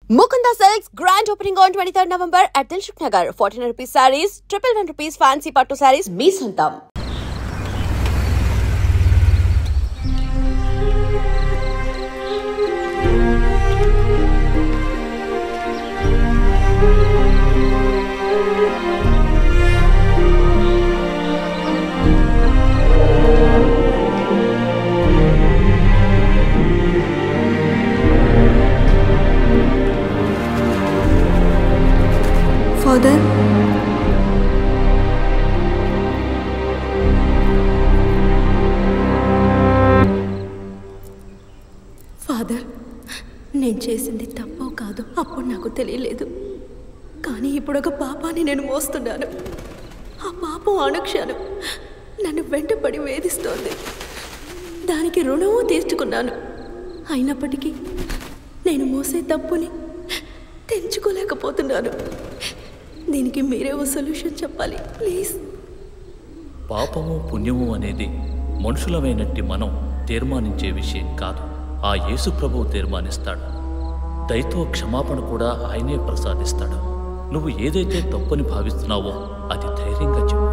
Mukunda Silks grand opening on 23rd November at Dilshuk Nagar. 1400 rupees sarees, 111 rupees fancy pattu sarees, me sontam. Father, నేను చేసింది తప్పో కాదు అప్పుడు నాకు తెలియలేదు. కానీ ఇప్పుడు ఒక పాపాన్ని నేను మోస్తున్నాను. ఆ పాపం అనుక్షణం నన్ను వెంటపడి వేధిస్తోంది. దానికి రుణము తీర్చుకున్నాను. అయినప్పటికీ నేను మోసే తప్పుని తెంచుకోలేకపోతున్నాను. దీనికి మీరే ఓ సొల్యూషన్ చెప్పాలి ప్లీజ్. పాపము పుణ్యము అనేది మనుషులమైనట్టి మనం తీర్మానించే విషయం కాదు. ఆ యేసు ప్రభువు తీర్మానిస్తాడు. దయతో క్షమాపణ కూడా ఆయనే ప్రసాదిస్తాడు. నువ్వు ఏదైతే తప్పని భావిస్తున్నావో అది ధైర్యంగా చెప్పు.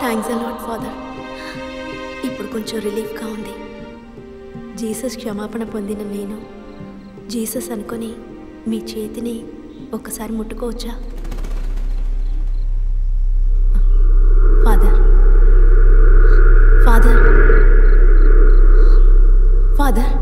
Thanks a lot father. ఇప్పుడు కొంచెం రిలీఫ్గా ఉంది. జీసస్ క్షమాపణ పొందిన నేను జీసస్ అనుకొని మీ చేతిని ఒక్కసారి ముట్టుకోవచ్చా ఫాదర్? ఫాదర్ ఫాదర్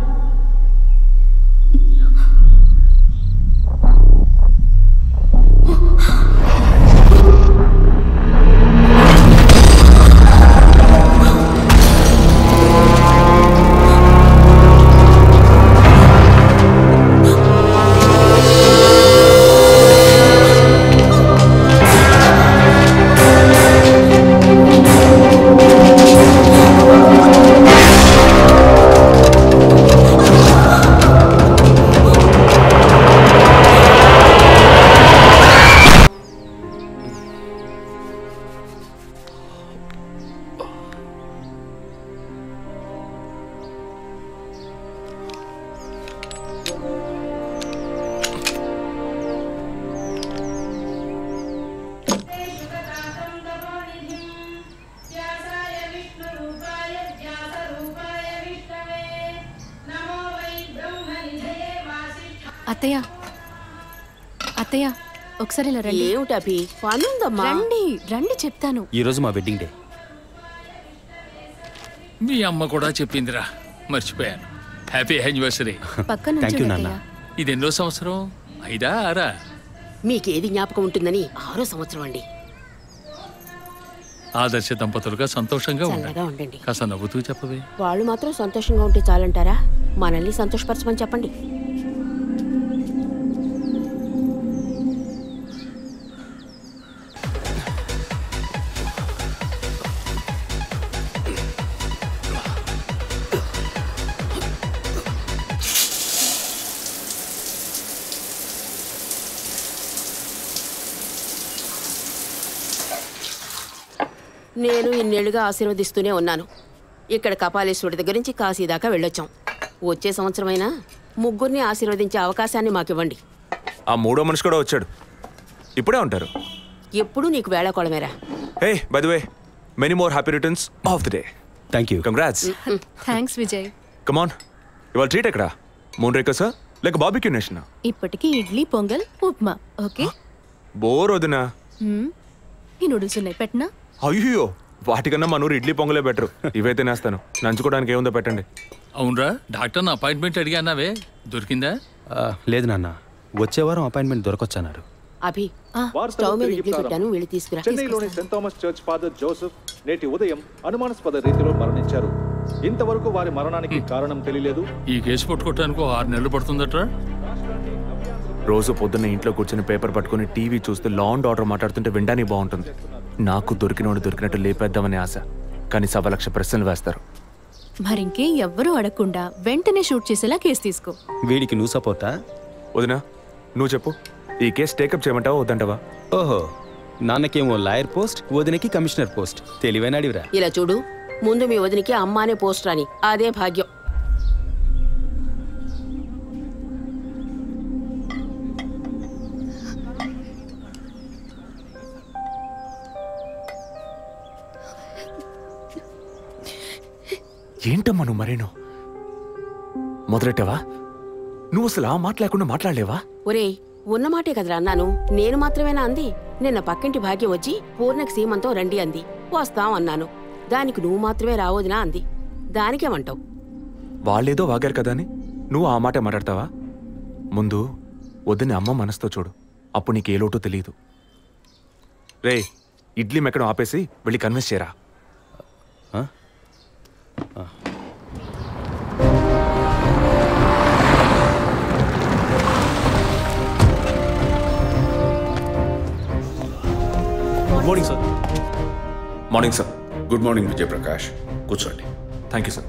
అత్తయ్య అత్తయ్య ఒకసారి ఇలా రండి. ఏమిటి అభి పనుందమ్మా? రండి రండి చెప్తాను. ఈరోజు మా వెడ్డింగ్ డే. మీ అమ్మ కూడా చెప్పిందిరా, మర్చిపోయాను. Happy anniversary. పక్కన థ్యాంక్ యూ నాన్న. ఇది ఎన్నో సంవత్సరం? 5ఆ 6ఆ? మీకేది జ్ఞాపకం ఉంటుందని 6వ సంవత్సరం అండి. ఆదర్శ దంపతులుగా సంతోషంగా చల్లగా ఉండండి. ఉండండి. కాస్త నవ్వుతూ చెప్పవే. వాళ్ళు మాత్రం సంతోషంగా ఉంటే చాలంటారా? మనల్ని సంతోషపరచమని చెప్పండి. నేను ఇన్నేళ్లుగా ఆశీర్వదిస్తూనే ఉన్నాను. ఇక్కడ కపాలేశ్వరుడి దగ్గర నుంచి కాశీ దాకా వెళ్ళొచ్చాం. వచ్చే సంవత్సరమైనా ముగ్గురిని ఆశీర్వదించే అవకాశాన్ని మాకివ్వండి. ఆ మూడో మనిషి కూడా వచ్చాడు. ఇప్పుడే ఉంటారు. ఎప్పుడు నీకు వేళాకోళమేరా. Hey by the way, many more happy returns of the day. Thank you. Congrats. Thanks Vijay. Come on, ఇవాళ ట్రీట్ ఎక్కడ? మూన్ రేకర్సా లేక బార్బిక్యూ నేషనా? ఇప్పటికి ఇడ్లీ పొంగల్ ఉప్మా. ఓకే. బోర్ వదినా. ఈ నూడిల్స్ ఉన్నాయి, పెట్టనా? అయ్యో, వాటికన్నా మన ఊరు ఇడ్లీ పొంగలే బెటర్. ఇవైతే నేస్తాను. నంచుకోవడానికి ఏముందో పెట్టండి. అవునరా, డాక్టర్ అపాయింట్మెంట్ అడిగానావే, దొరికిందా? లేదు నాన్న, వచ్చే వారం అపాయింట్మెంట్ దొరకొచ్చన్నారు. అభి, స్టవ్ మీద ఇడ్లీ పెట్టాను, వెళ్ళి తీసుకురా. చెన్నైలోని Saint Thomas church father Joseph నేటి ఉదయం అనుమానాస్పద రీతిలో మరణించారు. ఇంతవరకు వారి మరణానికి కారణం తెలియలేదు. ఈ కేసు పట్టుకోవటానికి 6 నెలలు పడుతుందట్రా. రోజు పొద్దున్న ఇంట్లో కూర్చొని పేపర్ పట్టుకుని టీవీ చూస్తే లా అండ్ ఆర్డర్ మాట్లాడుతుంటే వినడానికి బాగుంటుంది. నాకు దొరికినోడు దొరికినట్టు లేపేద్దామని ఆశ. కానీ 1,00,000 ప్రశ్నలు వేస్తారు. మరింకే ఎవ్వరూ అడగకుండా వెంటనే షూట్ చేసేలా కేసు తీసుకో. వీడికి నువ్వు సపోర్టా? వదినా నువ్వు చెప్పు, ఈ కేసు టేకప్ చేయమంటావా వద్దంటావా? ఓహో, నాన్నకేమో లాయర్ పోస్ట్, వదినకి కమిషనర్ పోస్ట్. తెలివైన అడివిరా. ఇలా చూడు, ముందు మీ వదినికి అమ్మ అనే పోస్ట్ రాని, అదే భాగ్యం. ఏంటమ్మా నువ్వు మరేను మొదలెట్టావా? నువ్వు అసలు ఆ మాట లేకుండా మాట్లాడలేవా? ఒరేయ్, ఉన్నమాటే కదరా అన్నాను. నేను మాత్రమేనా అంది? నిన్న పక్కింటి భాగ్యం వచ్చి పూర్ణకి సీమంతం రండి అంది. వస్తాం అన్నాను. దానికి నువ్వు మాత్రమే రావద్దునా అంది. దానికేమంటావు? వాళ్ళేదో వాగారు కదా అని నువ్వు ఆ మాట మాట్లాడతావా? ముందు వద్దని అమ్మ మనసుతో చూడు, అప్పుడు నీకు ఏ లోటు తెలియదు. రే, ఇడ్లీ మెక్కడం ఆపేసి వెళ్ళి కన్విన్స్ చేయరా. Morning sir. Morning sir. Good morning Vijayaprakash, కూర్చోండి. Thank you sir.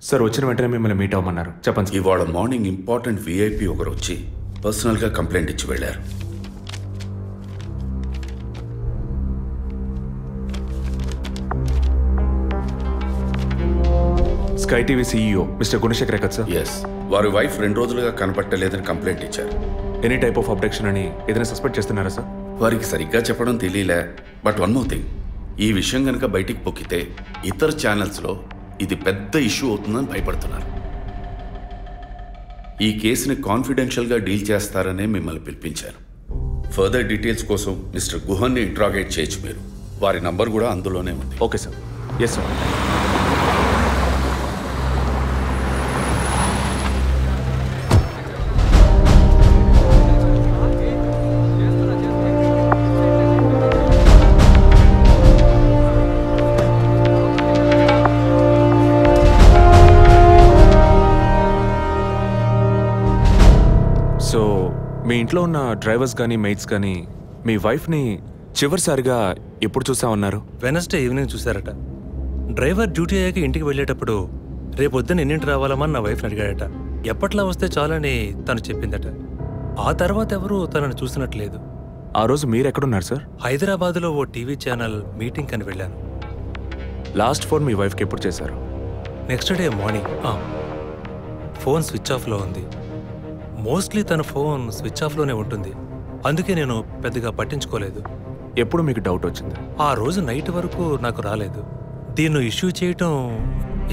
సార్ వచ్చిన వెంటనే మిమ్మల్ని మీట్ అవ్వమన్నారు. చెప్పండి సార్. ఇవాళ మార్నింగ్ ఇంపార్టెంట్ విఐపి ఒకరు వచ్చి పర్సనల్గా కంప్లైంట్ ఇచ్చి వెళ్ళారు. Sky TV CEO mister Gunasekhar కదా సార్? ఎస్, వారి వైఫ్ 2 రోజులుగా కనపట్టలేదని కంప్లైంట్ ఇచ్చారు. ఎనీ టైప్ ఆఫ్ అబ్డక్షన్ అని ఏదైనా సస్పెక్ట్ చేస్తున్నారా సార్? వారికి సరిగ్గా చెప్పడం తెలియలే. బట్ వన్ మోర్ థింగ్, ఈ విషయం కనుక బయటికి పొక్కితే ఇతర ఛానల్స్లో ఇది పెద్ద ఇష్యూ అవుతుందని భయపడుతున్నారు. ఈ కేసుని కాన్ఫిడెన్షియల్గా డీల్ చేస్తారనే మిమ్మల్ని పిలిపించారు. ఫర్దర్ డీటెయిల్స్ కోసం మిస్టర్ గుహన్ని ఇంట్రాగేట్ చేయొచ్చు మీరు. వారి నంబర్ కూడా అందులోనే ఉంది. Okay sir. Yes sir. So మీ ఇంట్లో ఉన్న డ్రైవర్స్ కానీ మెయిట్స్ కానీ మీ వైఫ్ని చివరిసారిగా ఎప్పుడు చూసామన్నారు? వెనస్డే ఈవినింగ్ చూశారట. డ్రైవర్ డ్యూటీ అయ్యాక ఇంటికి వెళ్ళేటప్పుడు రేపొద్దున ఎన్నింటి రావాలమని నా వైఫ్ని అడిగాడట. ఎప్పట్లా వస్తే చాలని తను చెప్పిందట. ఆ తర్వాత ఎవరూ తనను చూసినట్లేదు. ఆ రోజు మీరు ఎక్కడున్నారు సార్? హైదరాబాద్లో ఓ టీవీ ఛానల్ మీటింగ్ అని వెళ్ళాను. లాస్ట్ ఫోన్ మీ వైఫ్కి ఎప్పుడు చేశారు? Next day morning. Phone switch ఆఫ్లో ఉంది. మోస్ట్లీ తన ఫోన్ స్విచ్ ఆఫ్లోనే ఉంటుంది. అందుకే నేను పెద్దగా పట్టించుకోలేదు. ఎప్పుడు మీకు డౌట్ వచ్చింది? ఆ రోజు నైట్ వరకు నాకు రాలేదు. దీన్ని ఇష్యూ చేయటం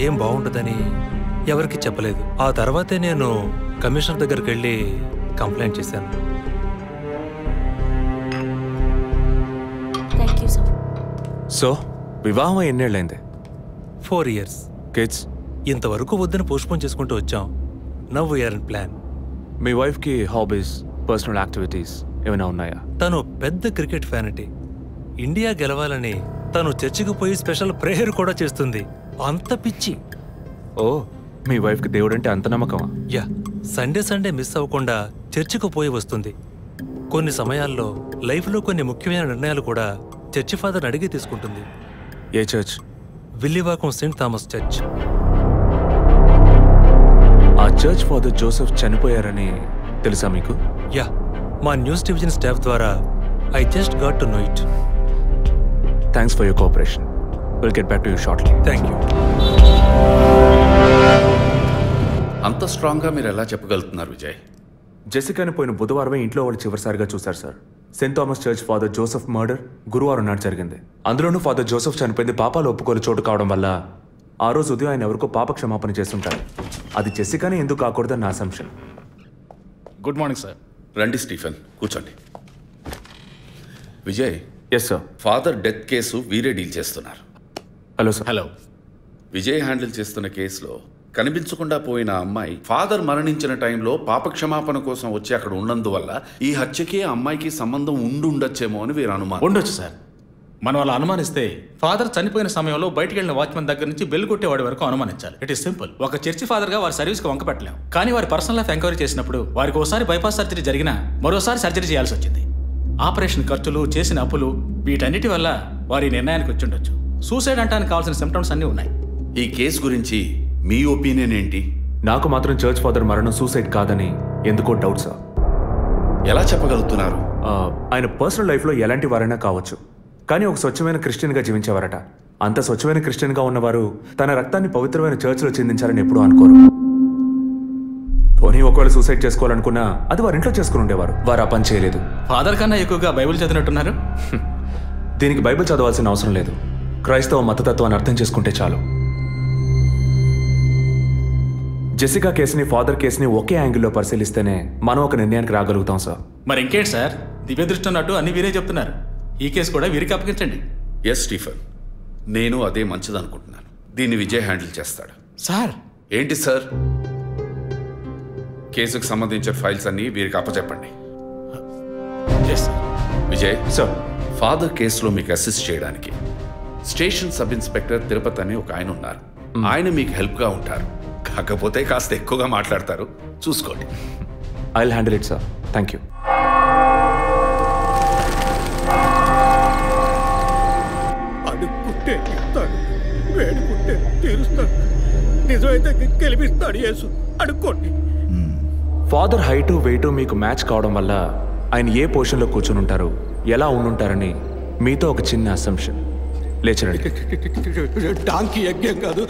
ఏం బాగుంటుందని ఎవరికి చెప్పలేదు. ఆ తర్వాతే నేను కమిషనర్ దగ్గరికి వెళ్ళి కంప్లైంట్ చేశాను. సో వివాహం ఎన్నేళ్ళైంది? 4 years. కిడ్స్? ఇంతవరకు వద్దని పోస్ట్పోన్ చేసుకుంటూ వచ్చాం. Now we're in plan. మీ వైఫ్కి హాబీస్, పర్సనల్ యాక్టివిటీస్ ఏమైనా ఉన్నాయా? తను పెద్ద క్రికెట్ ఫ్యానిటీ. ఇండియా గెలవాలని తను చర్చికి పోయి స్పెషల్ ప్రేయర్ కూడా చేస్తుంది. అంత పిచ్చి. ఓ, మీ వైఫ్కి దేవుడు అంటే అంత నమ్మకమా? యా, సండే మిస్ అవ్వకుండా చర్చికి పోయి వస్తుంది. కొన్ని సమయాల్లో లైఫ్లో కొన్ని ముఖ్యమైన నిర్ణయాలు కూడా చర్చి ఫాదర్ని అడిగి తీసుకుంటుంది. ఏ church? Villivakkam saint Thomas church. ఆ చర్చ్ ఫాదర్ జోసెఫ్ చనిపోయారని తెలుసా మీకు? యా, మా న్యూస్ డివిజన్ స్టాఫ్ ద్వారా I just got to know it. Thanks for your cooperation. Will get back to you shortly. Thank you. అంత స్ట్రాంగ్గా మీరు ఎలా చెప్పగలుగుతున్నారు విజయ్? జెసికాని పోయిన బుధవారమే ఇంట్లో వాళ్ళు చివరిసారిగా చూశారు sir. Saint Thomas church father Joseph murder గురువారం నాడు జరిగింది. అందులోనూ ఫాదర్ జోసెఫ్ చనిపోయింది పాపాలు ఒప్పుకోలు చోటు కావడం వల్ల ఆ రోజు ఉదయం ఆయన ఎవరికో పాప క్షమాపణ చేస్తుంటారు. అది జెసికానే ఎందుకు కాకూడదని నా అసంప్షన్. Good morning sir. రండి స్టీఫెన్, కూర్చోండి. Vijay. Yes sir. Father death case వీరే డీల్ చేస్తున్నారు. Hello sir. Hello. Vijay handle చేస్తున్న కేసులో కనిపించకుండా పోయిన అమ్మాయి ఫాదర్ మరణించిన టైంలో పాప క్షమాపణ కోసం వచ్చి అక్కడ ఉన్నందువల్ల ఈ హత్యకి ఆ అమ్మాయికి సంబంధం ఉండొచ్చేమో అని వీరు అనుమానం. ఉండొచ్చు సార్. మనం అలా అనుమానిస్తే ఫాదర్ చనిపోయిన సమయంలో బయటికి వెళ్ళిన వాచ్మెన్ దగ్గర నుంచి బెల్ కొట్టేవాడి వరకు అనుమానించాలి. It is simple. ఒక చర్చి ఫాదర్గా వారి సర్వీస్కి వంక పెట్టలేం. కానీ వారి పర్సనల్ లైఫ్ ఎంక్వైరీ చేసినప్పుడు వారికి ఒకసారి బైపాస్ సర్జరీ జరిగినా మరోసారి సర్జరీ చేయాల్సి వచ్చింది. ఆపరేషన్ ఖర్చులు, చేసిన అప్పులు, వీటన్నిటి వల్ల వారి నిర్ణయానికి వచ్చి ఉండొచ్చు. సూసైడ్ అంటానికి కావాల్సిన సిమ్టమ్స్ అన్నీ ఉన్నాయి. ఈ కేసు గురించి మీ ఒపీనియన్ ఏంటి? నాకు మాత్రం చర్చ్ ఫాదర్ మరణం సూసైడ్ కాదని ఎందుకో డౌట్ సార్. ఎలా చెప్పగలుగుతున్నారు? ఆయన పర్సనల్ లైఫ్లో ఎలాంటి వారైనా కావచ్చు, కానీ ఒక స్వచ్ఛమైన క్రిస్టియన్గా జీవించేవారట. అంత స్వచ్ఛమైన క్రిస్టియన్గా ఉన్నవారు తన రక్తాన్ని పవిత్రమైన చర్చ్లో చిందించాలని ఎప్పుడూ అనుకోరు. పోనీ ఒకవేళ సూసైడ్ చేసుకోవాలనుకున్నా అది వారి ఇంట్లో చేసుకుని ఉండేవారు. వారు ఆ పని చేయలేదు. ఫాదర్ కన్నా ఎక్కువగా బైబిల్ చదివినట్టున్నారు. దీనికి బైబిల్ చదవాల్సిన అవసరం లేదు. క్రైస్తవ మతతత్వాన్ని అర్థం చేసుకుంటే చాలు. జెసికా కేసుని, ఫాదర్ కేసుని ఒకే యాంగిల్లో పరిశీలిస్తేనే మనం ఒక నిర్ణయానికి రాగలుగుతాం సార్. మరి ఇంకేంటి సార్, దివ్య దృష్టి ఉన్నట్టు అన్ని వీరే చెప్తున్నారు. ఈ కేసు కూడా వీరికి అప్పగించండి. ఎస్ స్టీఫెన్, నేను అదే మంచిదనుకుంటున్నాను. దీన్ని విజయ్ హ్యాండిల్ చేస్తాడు. సార్ ఏంటి సార్? కేసుకు సంబంధించిన ఫైల్స్ అన్ని వీరికి అప్పచెప్పండి. విజయ్ సార్, ఫాదర్ కేసులో మీకు అసిస్ట్ చేయడానికి స్టేషన్ సబ్ ఇన్స్పెక్టర్ తిరుపతి అని ఒక ఆయన ఉన్నారు. ఆయన మీకు హెల్ప్గా ఉంటారు. కాకపోతే కాస్త ఎక్కువగా మాట్లాడతారు, చూసుకోండి. I will handle it sir. Thank you. అడుక్కుంటే ఇస్తాడు, వేడుకుంటే తీరుస్తాడు, నిజమైతే గెలిపిస్తాడు యేసు. అడుక్కోండి. ఫాదర్ హైటు వెయిటు మీకు మ్యాచ్ కావడం వల్ల ఆయన ఏ పొజిషన్లో కూర్చుని ఉంటారు, ఎలా ఉండుంటారని మీతో ఒక చిన్న అసంప్షన్. లేచరండి. డాంకీ యజ్ఞం కాదు,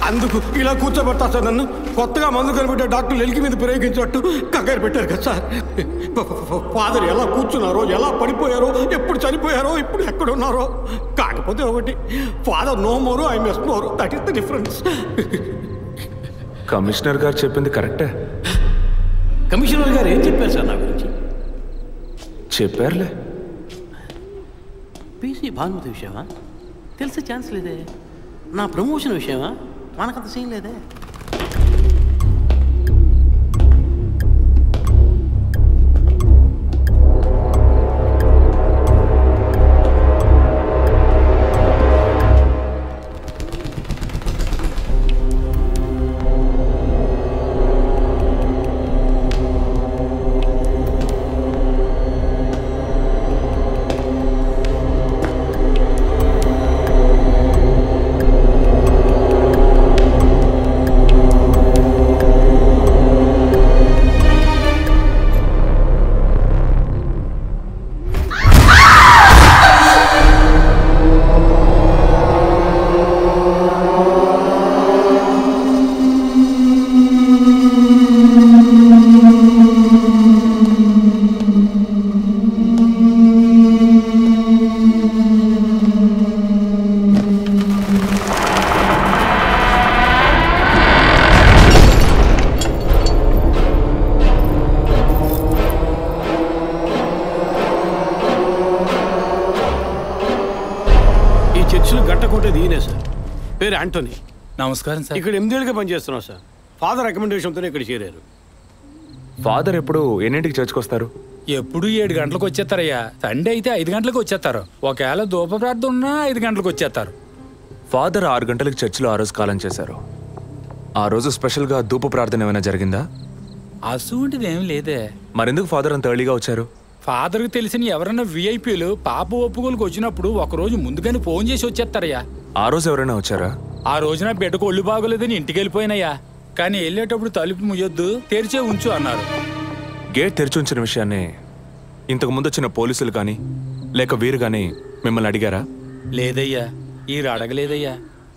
అందుకు ఇలా కూర్చోబెడతా సార్. నన్ను కొత్తగా మందు కనిపెట్టే డాక్టర్లు ఎలికి మీద ప్రయోగించినట్టు కంగారు పెట్టారు కదా సార్. ఫాదర్ ఎలా కూర్చున్నారో, ఎలా పడిపోయారో, ఎప్పుడు చనిపోయారో, ఇప్పుడు ఎక్కడున్నారో. కాకపోతే ఒకటి, father no more, I miss more. That is the difference. Commissioner గారు చెప్పింది కరెక్టే. కమిషనర్ గారు ఏం చెప్పారు సార్ నా గురించి? చెప్పారులే. పీసీ భానుమతి విషయమా? తెలిసే ఛాన్స్ లేదే. నా ప్రమోషన్ విషయమా? మనకంత సీన్ లేదే. పేరు ఆంటోనీ. నమస్కారం సార్. ఇక్కడ 8 ఏళ్ళుగా పనిచేస్తున్నాం సార్. ఫాదర్ రికమెండేషన్తోనే ఇక్కడ చేరారు. ఫాదర్ ఎప్పుడు ఎన్నింటికి చర్చ్కి వస్తారు? ఎప్పుడు 7 గంటలకు వచ్చేస్తారయ్యా. సండే అయితే 5 గంటలకు వచ్చేస్తారు. ఒకవేళ ధూప ప్రార్థన ఉన్నా 5 గంటలకు వచ్చేస్తారు. ఫాదర్ 6 గంటలకు చర్చిలో ఆ రోజు కాలం చేశారు. ఆ రోజు స్పెషల్గా ధూప ప్రార్థన ఏమైనా జరిగిందా? అసువంటిది ఏం లేదే. మరెందుకు ఫాదర్ అంత ఎర్లీగా వచ్చారు? ఫాదర్కి తెలిసిన ఎవరైనా విఐపీలు పాప ఒప్పుకోలకు వచ్చినప్పుడు ఒకరోజు ముందుగానే ఫోన్ చేసి వచ్చేస్తారయ్యా. ఆ రోజు ఎవరైనా వచ్చారా? ఆ రోజున బిడ్డకు ఒళ్ళు బాగోలేదని ఇంటికి వెళ్ళిపోయినయ్యా. కానీ వెళ్ళేటప్పుడు తలుపు ముయ్యొద్దు, తెరిచే ఉంచు అన్నారు. గేట్ తెరిచి ఉంచిన విషయాన్ని ఇంతకు ముందు వచ్చిన పోలీసులు కానీ లేక వీరు కానీ మిమ్మల్ని అడిగారా? లేదయ్యా, ఈ అడగలేదయ్యా.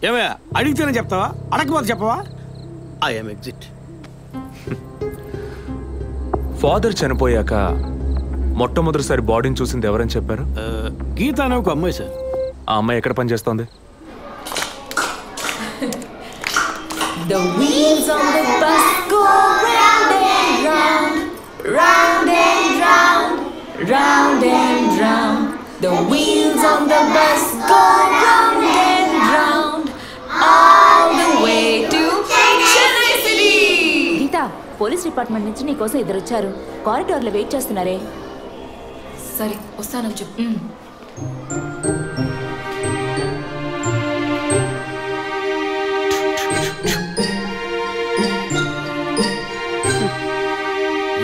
ఏమయ్యా, అడిగితేనే చెప్తావా, అడగకపోతే చెప్పవా? I'm exit. ఫాదర్ చనిపోయాక మొట్టమొదటిసారి బాడీని చూసింది ఎవరని చెప్పారు? గీత అనే ఒక అమ్మాయి సార్. ఆ అమ్మాయి ఎక్కడ పని చేస్తోంది? The wheels on the bus go round and round, round and round, round and round. The wheels on the bus go round and round, all the way to Chennai City. Geetha, police department నుంచి నీకోసం ఇద్దరు వచ్చారు. కారిడార్లో wait చేస్తున్నారే. సరే, వస్తానని చెప్పు.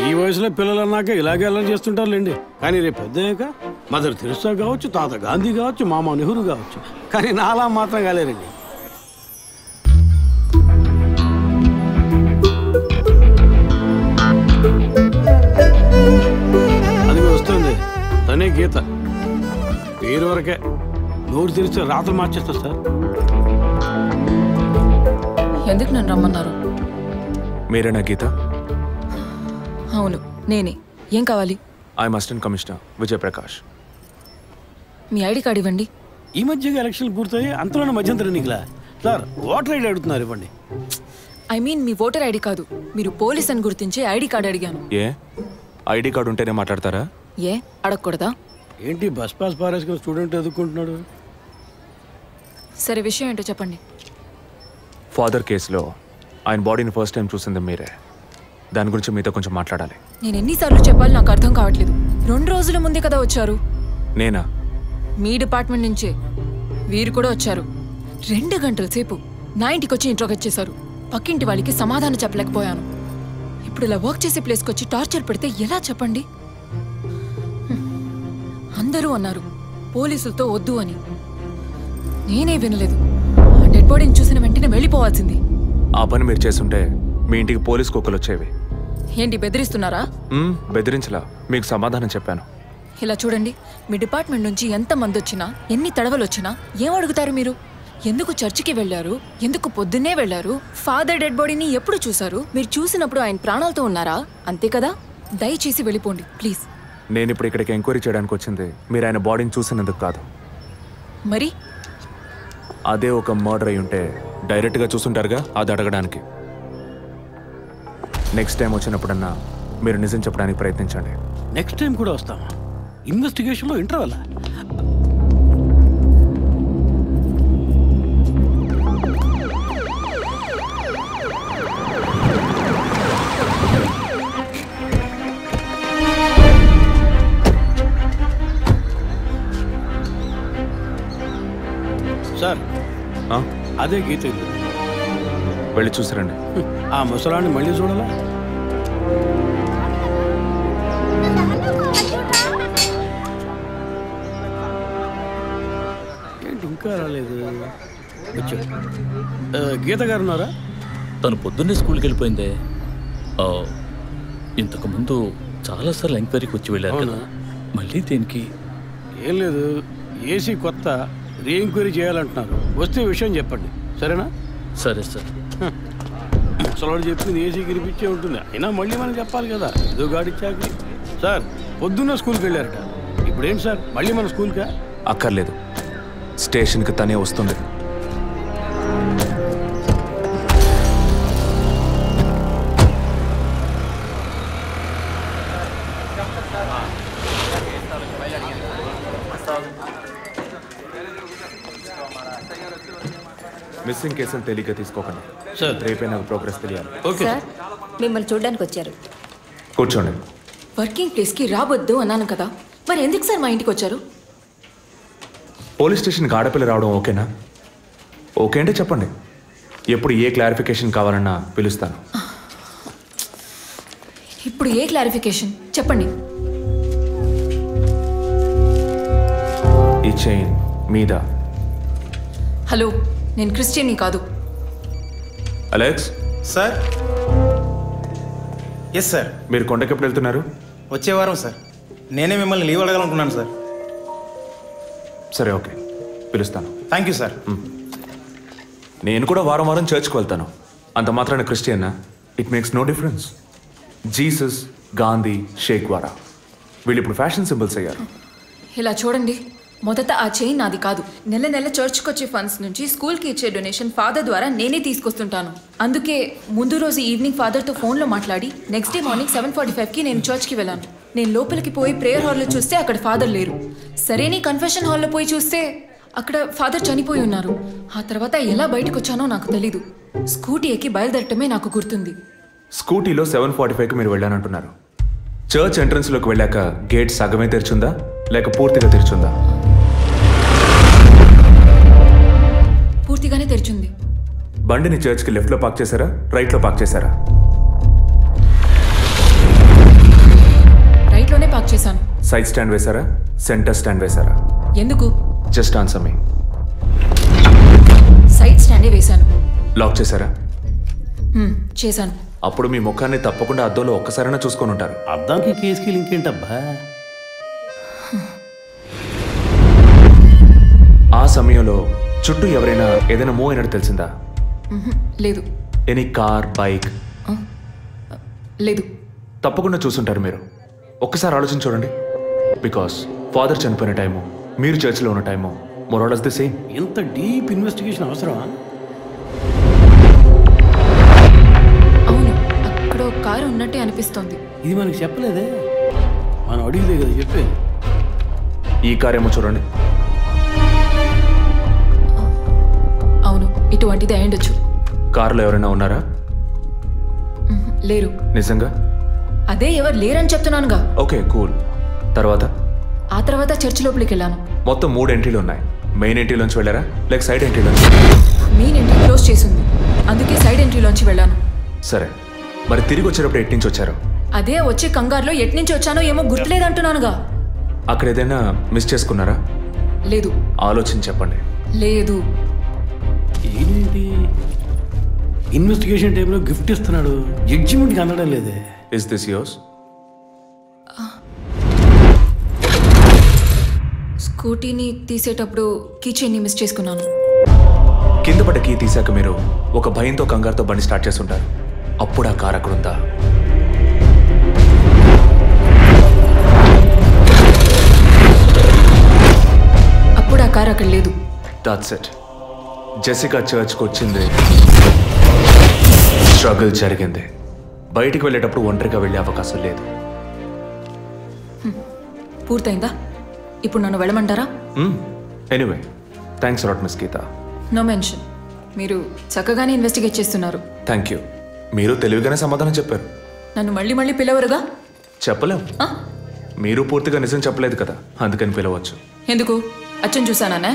ఈ వయసులో వయసులో పిల్లలు అన్నాక ఇలాగే అలా చేస్తుంటారులేండి. కానీ రేపు పెద్దయ్యాక మదర్ తెరెసా కావచ్చు, తాత గాంధీ కావచ్చు, మామ నెహ్రూ కావచ్చు. కానీ నాలా మాత్రం కాలేరండి. అది వస్తుంది తనే గీత. పేరు వరకే, నోరు తెరిస్తే రాత్రి మార్చేస్తా సార్. ఎందుకు నన్ను రమ్మన్నారు? మీరేనా గీత? అవును నేనే. ఏం కావాలి? I'm assistant commissioner Vijay Prakash. Me ID card ఇవ్వండి. ఈ మధ్యగా ఎలక్షన్లు పూర్తయి అంతలోనే మధ్యంతర ఎన్నికలా సార్? ఓటర్ ఐడి అడుగుతున్నారు, ఇవ్వండి. I mean me voter ID కాదు, మీరు పోలీస్ అని గుర్తించే ఐడి కార్డు అడిగాను. ఏ ఐడి కార్డు ఉంటేనే మాట్లాడతారా? ఏ అడగకూడదా? ఏంటి బస్ పాస్ పారేసుకుని స్టూడెంట్ ఎదుర్కొంటున్నాడు? సరే విషయం ఏంటో చెప్పండి. ఫాదర్ కేసులో ఆయన బాడీని ఫస్ట్ టైం చూసింది మీరే. దాని గురించి మీతో కొంచెం మాట్లాడాలి. నేను ఎన్నిసార్లు చెప్పాలి నాకు అర్థం కావట్లేదు. 2 రోజుల ముందే కదా వచ్చారు. నేనా? మీ డిపార్ట్మెంట్ నుంచే వీరు కూడా వచ్చారు. 2 గంటల సేపు నా ఇంటికి వచ్చి ఇంట్రోగేట్ చేశారు. పక్కింటి వాళ్ళకి సమాధానం చెప్పలేకపోయాను. ఇప్పుడు ఇలా వర్క్ చేసే ప్లేస్కి వచ్చి టార్చర్ పెడితే ఎలా చెప్పండి? అందరూ అన్నారు పోలీసులతో వద్దు అని. నేనే వినలేదు. డెడ్ బాడీని చూసిన వెంటనే వెళ్ళిపోవాల్సింది. ఆ పని మీరు చేస్తుంటే మీ ఇంటికి పోలీస్ కుక్కలు వచ్చేవి. ఏంటి బెదిరిస్తున్నారా? బెదిరించలా, మీకు సమాధానం చెప్పాను. ఇలా చూడండి, మీ డిపార్ట్మెంట్ నుంచి ఎంతమంది వచ్చినా, ఎన్ని తడవలు వచ్చినా ఏం అడుగుతారు మీరు? ఎందుకు చర్చికి వెళ్ళారు? ఎందుకు పొద్దున్నే వెళ్ళారు? ఫాదర్ డెడ్ బాడీని ఎప్పుడు చూశారు? మీరు చూసినప్పుడు ఆయన ప్రాణాలతో ఉన్నారా? అంతే కదా. దయచేసి వెళ్ళిపోండి ప్లీజ్. నేను ఇప్పుడు ఇక్కడికి ఎంక్వైరీ చేయడానికి వచ్చింది మీరు ఆయన బాడీని చూసినందుకు కాదు. మరి అదే ఒక మర్డర్ అయి ఉంటే డైరెక్ట్గా చూసుంటారుగా, అది అడగడానికి. నెక్స్ట్ టైం వచ్చినప్పుడన్నా మీరు నిజం చెప్పడానికి ప్రయత్నించండి. నెక్స్ట్ టైం కూడా వస్తామా? ఇన్వెస్టిగేషన్లో ఇంటర్వెల్? సార్ అదే గీత ఇల్లు. వెళ్ళి చూసిరండి. ఆ ముసలాన్ని మళ్ళీ చూడాలా? ఏంటి ఇంకా రాలేదు? గీత గారు ఉన్నారా? తను పొద్దున్నే స్కూల్కి వెళ్ళిపోయిందే. ఇంతకుముందు చాలాసార్లు ఎంక్వైరీకి వచ్చి వెళ్ళారు కదా, మళ్ళీ దేనికి? ఏం లేదు, ఏసీ కొత్త రీ ఎంక్వైరీ చేయాలంటున్నారు. వస్తే విషయం చెప్పండి, సరేనా? సరే సార్. ముసలాడు చెప్పింది ఏసీ గిరిపించే ఉంటుంది. అయినా మళ్ళీ మనం చెప్పాలి కదా, ఏదో గాడిచ్చాకి. సార్ పొద్దున్న స్కూల్కి వెళ్ళారట, ఇప్పుడేంటి సార్ మళ్ళీ మన స్కూల్కా? అక్కర్లేదు, స్టేషన్కి తనే వస్తుంది. మిస్సింగ్ కేసులు తేలిగ్గా తీసుకోకండి సార్. రేపే నాకు ప్రోగ్రెస్ తెలియాలి. సార్ మిమ్మల్ని చూడడానికి వచ్చారు. కూర్చోండి. వర్కింగ్ ప్లేస్కి రావద్దు అన్నాను కదా, మరి ఎందుకు సార్ మా ఇంటికి వచ్చారు? పోలీస్ స్టేషన్కి ఆడపిల్ల రావడం ఓకేనా? ఓకే అంటే చెప్పండి, ఎప్పుడు ఏ క్లారిఫికేషన్ కావాలన్నా పిలుస్తాను. ఇప్పుడు ఏ క్లారిఫికేషన్ చెప్పండి. ఈ చైన్ మీద. హలో, నేను క్రిస్టియన్ని కాదు. అలెక్స్. సార్. Yes sir. మీరు కొండకి ఎప్పుడు వెళ్తున్నారు? వచ్చే వారం సార్. నేనే మిమ్మల్ని లీవ్ అడగాలనుకున్నాను సార్. సరే ఓకే, పిలుస్తాను. Thank you sir. నేను కూడా వారం వారం చర్చ్కి వెళ్తాను. అంత మాత్రాన క్రిస్టియన్నా? It makes no difference. Jesus, Gandhi, షేక్ వారా వీళ్ళు ఇప్పుడు ఫ్యాషన్ సింబల్స్ అయ్యారు. ఇలా చూడండి, మొదట ఆ చైన్ నాది కాదు. నెల నెల చర్చ్కి వచ్చే ఫండ్స్ నుంచి స్కూల్కి ఇచ్చే డొనేషన్ ఫాదర్ ద్వారా నేనే తీసుకొస్తుంటాను. అందుకే ముందు రోజు ఈవినింగ్ ఫాదర్తో ఫోన్లో మాట్లాడి నెక్స్ట్ డే మార్నింగ్ 7:45కి నేను చర్చ్కి వెళ్ళాను. నేను లోపలికి పోయి ప్రేయర్ హాల్లో చూస్తే అక్కడ ఫాదర్ లేరు. సరేని కన్ఫెషన్ హాల్లో పోయి చూస్తే అక్కడ ఫాదర్ చనిపోయి ఉన్నారు. ఆ తర్వాత ఎలా బయటకు వచ్చానో నాకు తెలీదు. స్కూటీ ఎక్కి బయలుదేరటమే నాకు గుర్తుంది. స్కూటీలో 7:45కి మీరు వెళ్ళానంటున్నారు. చర్చ్ ఎంట్రన్స్లోకి వెళ్ళాక గేట్ సగమే తెరిచుందా లేక పూర్తిగా తెరిచుందా? పూర్తిగానే తెరిచింది. బండిని చర్చ్కి లెఫ్ట్లో పార్క్ చేశారా, రైట్లో పార్క్ చేశారా? చేశాను. సైడ్ స్టాండ్ వేశారా, సెంటర్ స్టాండ్ వేశారా? ఎందుకు? జస్ట్ ఆన్సర్ మీ. సైడ్ స్టాండే వేశాను. లాక్ చేశారా? చేశాను. అప్పుడు మీ ముఖాన్ని తప్పకుండా అద్దంలో ఒక్కసారైనా చూసుకొని ఉంటారు. అద్దానికి కేసుకి లింక్ ఏంటబ్బా? ఆ సమయంలో చుట్టూ ఎవరైనా ఏదైనా మూవ్ అయినట్టు తెలిసిందా? లేదు. Any car, bike? లేదు. తప్పకుండా చూసుంటారు మీరు. ఒక్కసారి ఆలోచన చూడండి. బికాస్ ఫాదర్ చనిపోయిన టైము, మీరు చర్చిలో ఉన్న టైము మోరాలస్ ది సేమ్. ఎంత డీప్ ఇన్వెస్టిగేషన్ అవసరమా? అవును, అక్కడ ఒక కారు ఉన్నట్టే అనిపిస్తోంది. ఇది మనకి చెప్పలేదే, మనం అడిగితే కదా చెప్పేది. ఈ కార్ ఏమో చూడండి. అవును, ఇటువంటిది అయ్యుండొచ్చు. కారులో ఎవరైనా ఉన్నారా? లేరు. నిజంగా? అదే ఎవరు లేరని చెప్తున్నానుగా. Okay, cool. తర్వాత? ఆ తర్వాత చర్చ్ లోపలికి వెళ్ళాను. మొత్తం 3 ఎంట్రీలు ఉన్నాయి. మెయిన్ ఎంట్రీలోంచి వెళ్ళారా, లేక సైడ్ ఎంట్రీలోంచి? మెయిన్ ఎంట్రీ క్లోజ్ చేసింది, అందుకే సైడ్ ఎంట్రీలోంచి వెళ్ళాను. సరే, మరి తిరిగి వచ్చేటప్పుడు ఎటు నుంచి వచ్చారు? అదే వచ్చే కంగారులో ఎట్నుంచి వచ్చానో ఏమో గుర్తులేదంటున్నానుగా. అక్కడ ఏదైనా మిస్ చేసుకున్నారా? లేదు. ఆలోచించి చెప్పండి. లేదు. ఏంటి ఇన్వెస్టిగేషన్ టైంలో గిఫ్ట్ ఇస్తున్నాడు, జడ్జిమెంట్కి అందడం లేదే. Is this yours? స్కూటీని తీసేటప్పుడు కీ చైన్ని మిస్ చేసుకున్నాను. కింద పడ్డ కీ తీసాక మీరు ఒక భయంతో కంగారుతో బండి స్టార్ట్ చేస్తుంటారు. అప్పుడు ఆ కార్ అక్కడుందా? అప్పుడు ఆ కార్ అక్కడ లేదు. That's it. జెసికా చర్చ్కి వచ్చింది, స్ట్రగుల్ జరిగింది. బయటికి వెళ్ళేటప్పుడు ఒంటరిగా వెళ్ళే అవకాశం లేదు. పూర్తయిందా? ఇప్పుడు నన్ను వెళ్ళమంటారా? Anyway, thanks lot miss Geetha. No mention. మీరు చక్కగానే ఇన్వెస్టిగేట్ చేస్తున్నారు. Thank you. మీరు తెలివిగానే సమాధానం చెప్పారు. నన్ను మళ్ళీ మళ్ళీ పిలవరుగా? చెప్పలేం. మీరు పూర్తిగా నిజం చెప్పలేదు కదా, అందుకని పిలవచ్చు. ఎందుకు? అచ్చం చూసానా?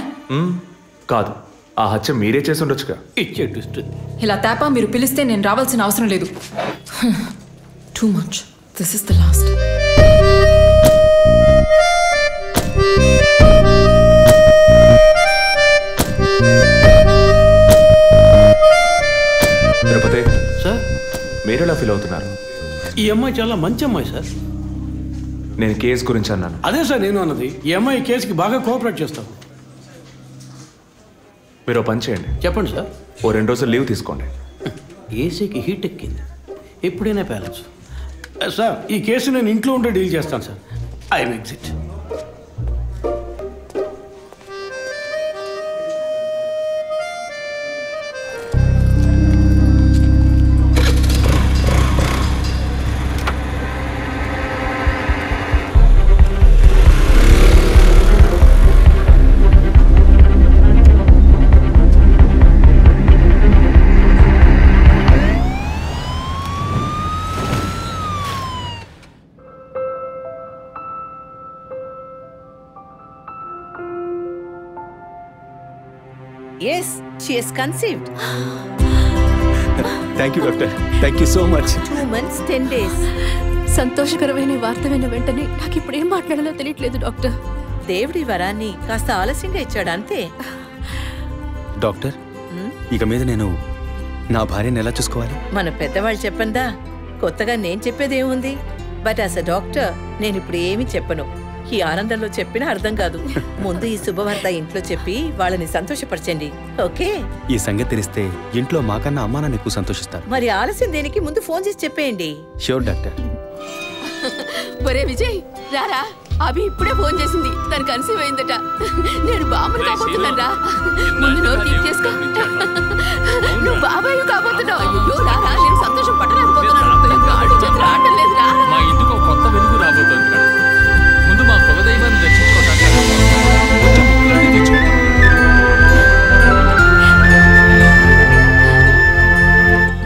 కాదు, ఆ హత్య మీరే చేసి ఉండొచ్చుగా. ఇలా తేపా మీరు పిలిస్తే నేను రావాల్సిన అవసరం లేదు. Too much. This is the last. Tirupati sir, మీరు ఎలా ఫీల్ అవుతున్నారు? ఈ అమ్మాయి చాలా మంచి అమ్మాయి సార్. నేను కేసు గురించి అన్నాను. అదే సార్ నేను అన్నది. ఈ అమ్మాయి కేసుకి బాగా కోఆపరేట్ చేస్తాం. మీరు పని చేయండి. చెప్పండి సార్. ఓ 2 రోజులు లీవ్ తీసుకోండి. ఏసీకి హీట్ ఎక్కింది, ఎప్పుడైనా ప్యాలెన్స్. సార్, ఈ కేసు నేను ఇంట్లో ఉంటే డీల్ చేస్తాను sir. I'm exit. Yes, she is conceived. Thank you doctor. Thank you so much. 2 months 10 days. సంతోషకరమైన వార్త విన్న వెంటనే నాకు ఇప్పుడు ఏం మాట్లాడాలో తెలియట్లేదు డాక్టర్. దేవుడి వరాన్ని కాస్త ఆలస్యంగా ఇచ్చాడు అంతే. డాక్టర్, ఇక మీద నేను నా భార్యను ఎలా చూసుకోవాలి? మన పెద్దవాళ్ళు చెప్పందా, కొత్తగా నేను చెప్పేదేముంది. బట్ యాజ్ అ డాక్టర్ నేను ఇప్పుడు ఏమీ చెప్పను. ఈ ఆనందంలో చెప్పినా అర్థం కాదు. ముందు ఈ శుభవార్త ఇంట్లో చెప్పి వాళ్ళని సంతోషపరచండి. ఓకే? ఈ సంగతి తెలిస్తే ఇంట్లో మాకన్నా అమ్మా నాన్న ఎక్కువ సంతోషిస్తారు. మరి ఆలస్యం దేనికి, ముందు ఫోన్ చేసి చెప్పేయండి. Sure doctor. ఒరే విజయ్, రారా. అభి ఇప్పుడే ఫోన్ చేసింది, తను కన్సీవ్ అయిందట. నేను బాబుని కాబోతున్నాను రా. ముందు నోరు తీసి చేసుకో. నువ్వు బాబాయ్ కాబోతున్నావు. అయ్యో రారా, నేను సంతోషం పట్టలేకపోతున్నాను. ఆడు చేతులు ఆడటం లేదురా. మా ఇంటికి ఒక కొత్త వెలుగు రాబోతోంది. ముందు మా కులదైవాన్ని దర్శించుకోవడానికి కొంచెం ముక్కులన్నీ తెచ్చుకుంటాం.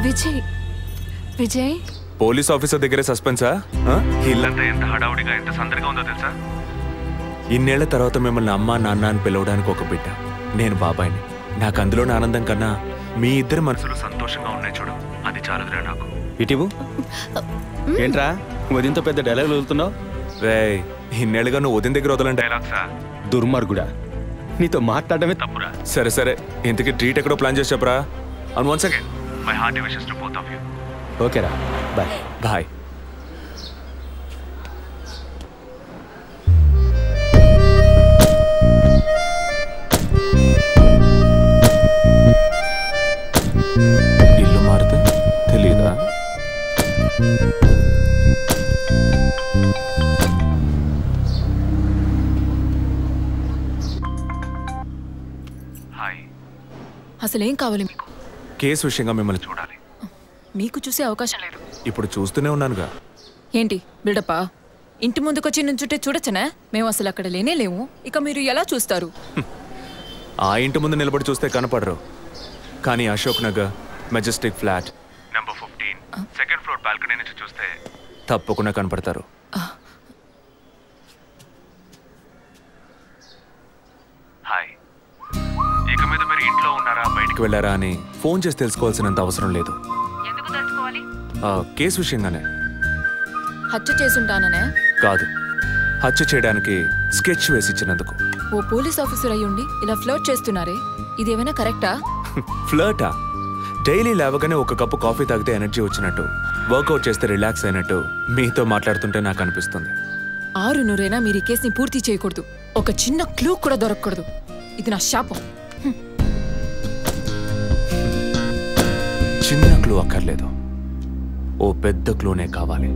విజయ్, విజయ్, పోలీస్ ఆఫీసర్ దగ్గరే సస్పెన్సా? ఇల్లంతా ఎంత హడావుడిగా, ఎంత సందడిగా ఉందో తెలుసా? ఇన్నేళ్ల తర్వాత మిమ్మల్ని అమ్మా నాన్న అని పిలవడానికి ఒక బిడ్డ. నేను బాబాయిని. నాకు అందులోని ఆనందం కన్నా మీ ఇద్దరు మనసులు సంతోషంగా ఉన్నాయి చూడు, అది చాలుదురా నాకు. ఇటీవు ఏంట్రా ఉదయంతో పెద్ద డైలాగులు వదులుతున్నావు? రే ఇన్నేళ్ళుగా నువ్వు ఉదయం దగ్గర వదలని డైలాగ్సా? దుర్మార్గుడా, నీతో మాట్లాడమే తప్పురా. సరే సరే, ఇంతకీ ట్రీట్ ఎక్కడో ప్లాన్ చేసి చెప్పరా. And once again my hearty wishes to both of you. ఓకేరా, బాయ్. బాయ్. ఇల్లు మారితే తెలీదా? అసలేం కావాలి మీకు? కేసు విషయంగా మిమ్మల్ని చూడాలి. మీకు చూసే అవకాశం లేదు. ఇప్పుడు చూస్తూనే ఉన్నానుగా. ఏంటి బిల్డప్పా? ఇంటి ముందుకొచ్చి నుంచుంటే చూడొచ్చనా? మేము అసలు అక్కడ లేనే లేవు. ఇక మీరు ఎలా చూస్తారు? ఆ ఇంటి ముందు నిలబడి చూస్తే కనపడరు, కానీ Ashok Nagar Majestic flat number 15 second floor balcony నుంచి చూస్తే తప్పకుండా కనపడతారు. హాయ్. ఇక మీద మీరు ఇంట్లో ఉన్నారా బయటికి వెళ్ళారా అని ఫోన్ చేసి తెలుసుకోవాల్సినంత అవసరం లేదు. ఎందుకు తెలుసుకోవాలి? కేసు విషయంగానే. హత్య చేసుంటాననే? కాదు, హత్య చేయడానికి స్కెచ్ వేసి ఇచ్చినందుకు. ఓ పోలీస్ ఆఫీసర్ అయ్యుండి ఇలా ఫ్లర్ట్ చేస్తున్నారే, ఇదేమైనా కరెక్టా? ఫ్లర్టా? డైలీ లేవగానే ఒక కప్పు కాఫీ తాగితే ఎనర్జీ వచ్చినట్టు, వర్కౌట్ చేస్తే రిలాక్స్ అయినట్టు మీతో మాట్లాడుతుంటే నాకు అనిపిస్తుంది. 6 నూరైనా మీరు ఈ కేసుని పూర్తి చేయకూడదు. ఒక చిన్న క్లూ కూడా దొరకకూడదు. ఇది నా శాపం. చిన్న క్లూ అక్కర్లేదు, ఓ పెద్ద క్లూనే కావాలి.